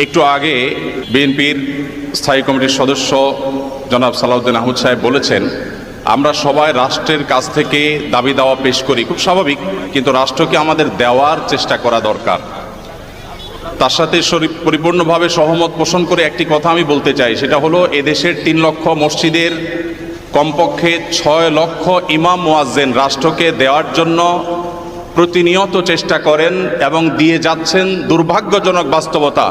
একটু আগে বিএনপির স্থায়ী কমিটির সদস্য জনাব সালাউদ্দিন আহমদ সাহেব বলেছেন, আমরা সবাই রাষ্ট্রের কাছ থেকে দাবি দাওয়া পেশ করি, খুব স্বাভাবিক, কিন্তু রাষ্ট্রকে আমাদের দেওয়ার চেষ্টা করা দরকার। তার সাথে পরিপূর্ণভাবে সহমত পোষণ করে একটি কথা আমি বলতে চাই, সেটা হলো এদেশের 3 লক্ষ মসজিদের কমপক্ষে 6 লক্ষ ইমাম মুয়াজ্জিন রাষ্ট্রকে দেওয়ার জন্য প্রতিনিয়ত চেষ্টা করেন এবং দিয়ে যাচ্ছেন। দুর্ভাগ্যজনক বাস্তবতা,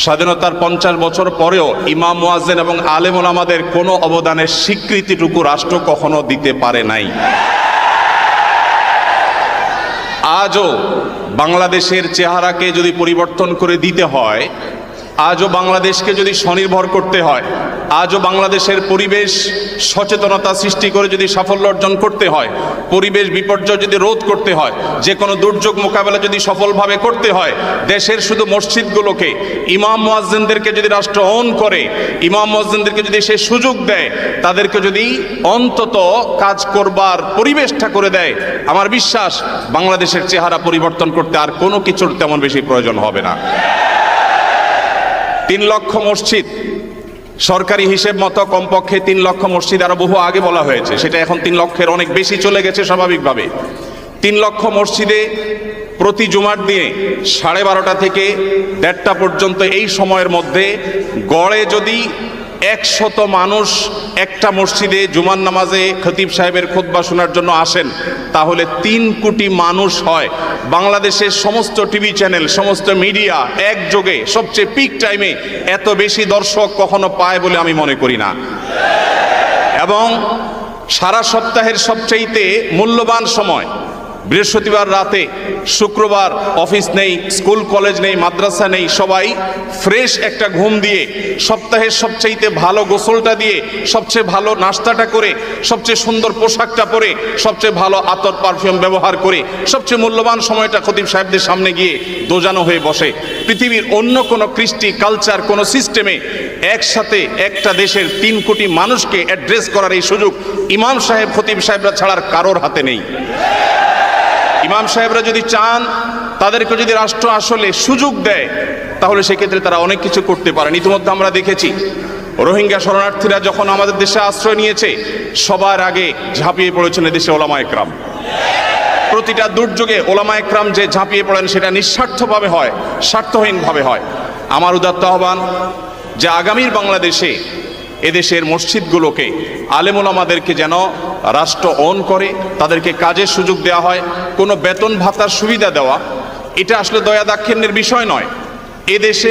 স্বাধীনতার 50 বছর পরেও ইমাম মুয়াজ্জিন এবং আলেম ওলামাদের কোনো অবদানের স্বীকৃতিটুকু রাষ্ট্র কখনো দিতে পারে নাই। আজও বাংলাদেশের চেহারাকে যদি পরিবর্তন করে দিতে হয়, আজও বাংলাদেশকে যদি স্বনির্ভর করতে হয়, আজও বাংলাদেশের পরিবেশ সচেতনতা সৃষ্টি করে যদি সাফল্য অর্জন করতে হয়, পরিবেশ বিপর্যয় যদি রোধ করতে হয়, যে কোনো দুর্যোগ মোকাবেলা যদি সফলভাবে করতে হয়, দেশের শুধু মসজিদগুলোকে ইমাম মুয়াজ্জিনদেরকে যদি রাষ্ট্র অন করে, ইমাম মুয়াজ্জিনদেরকে যদি সে সুযোগ দেয়, তাদেরকে যদি অন্তত কাজ করবার পরিবেশটা করে দেয়, আমার বিশ্বাস বাংলাদেশের চেহারা পরিবর্তন করতে আর কোনো কিছুর তেমন বেশি প্রয়োজন হবে না। 3 লক্ষ মসজিদ সরকারি হিসেব মতো কমপক্ষে 3 লক্ষ মসজিদ আরো বহু আগে বলা হয়েছে, সেটা এখন 3 লক্ষের অনেক বেশি চলে গেছে স্বাভাবিকভাবে। 3 লক্ষ মসজিদে প্রতি জুমার দিনে 12:30 থেকে 1:30 পর্যন্ত এই সময়ের মধ্যে গড়ে যদি 100 মানুষ একটা মসজিদে জুমার নামাজে খতিব সাহেবের খুতবা শোনার জন্য আসেন, তাহলে 3 কোটি মানুষ হয়। বাংলাদেশের সমস্ত টিভি চ্যানেল, সমস্ত মিডিয়া একযোগে সবচেয়ে পিক টাইমে এত বেশি দর্শক কখনো পায় বলে আমি মনে করি না। এবং সারা সপ্তাহের সবচাইতে মূল্যবান সময় বৃহস্পতিবার রাতে, শুক্রবার অফিস নেই, স্কুল কলেজ নেই, মাদ্রাসা নেই, সবাই ফ্রেশ একটা ঘুম দিয়ে, সপ্তাহের সবচাইতে ভালো গোসলটা দিয়ে, সবচেয়ে ভালো নাস্তাটা করে, সবচেয়ে সুন্দর পোশাকটা পরে, সবচেয়ে ভালো আতর পারফিউম ব্যবহার করে, সবচেয়ে মূল্যবান সময়টা খতিব সাহেবদের সামনে গিয়ে দোজানো হয়ে বসে। পৃথিবীর অন্য কোনো কৃষ্টি কালচার কোনো সিস্টেমে একসাথে একটা দেশের 3 কোটি মানুষকে অ্যাড্রেস করার এই সুযোগ ইমাম সাহেব খতিব সাহেবরা ছাড়ার কারোর হাতে নেই। ইমাম সাহেবরা যদি চান, তাদেরকে যদি রাষ্ট্র আসলে সুযোগ দেয়, তাহলে সেক্ষেত্রে তারা অনেক কিছু করতে পারেন। ইতিমধ্যে আমরা দেখেছি রোহিঙ্গা শরণার্থীরা যখন আমাদের দেশে আশ্রয় নিয়েছে, সবার আগে ঝাঁপিয়ে পড়েছেন এদেশে ওলামা একরাম। প্রতিটা দুর্যোগে ওলামা একরাম যে ঝাঁপিয়ে পড়েন, সেটা নিঃস্বার্থভাবে হয়, স্বার্থহীনভাবে হয়। আমার উদাত্ত আহ্বান যে আগামীর বাংলাদেশে এদেশের মসজিদগুলোকে, আলেম ওলামাদেরকে যেন রাষ্ট্র অন করে, তাদেরকে কাজের সুযোগ দেওয়া হয়। কোনো বেতন ভাতার সুবিধা দেওয়া, এটা আসলে দয়া দাক্ষিণ্যের বিষয় নয়। এদেশে